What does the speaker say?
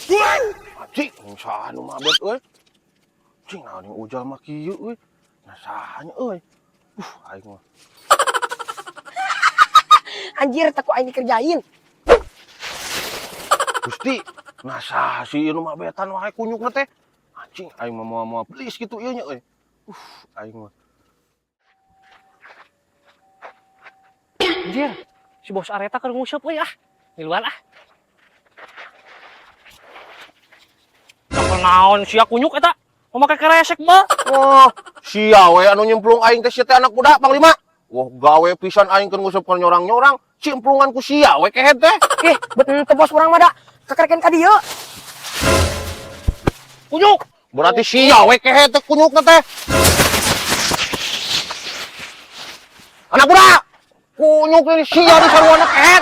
Cing, saan nu mabet euy. Cing naon yang ujal mah kieu euy. Nasanya euy. Aing mah. Anjir, tak ku aing dikerjain. Gusti, nasaha si ieu nu mabetan wae kunyukna teh. Anjing, aing mah moal please kitu ieu nya euy. Aing mah. Anjir, si bos Areta keur nguseup euy ah. Di luar ah. Sampel naon sia kunyuk eta? Mau make keresek mah. Wah, sia we anu nyemplung aing teh sia teh anak budak Panglima. Wah, gawe pisan aing keur nguseup ka nyorang-nyorang, cimplungan ku sia we kehe teh. Ih, betul teh bos urang mah da. Kekereken ka dieu. Kunyuk. Berarti sia we kehe teh kunyukna teh. Anak budak, kunyuk ini sia di sarwana kehe.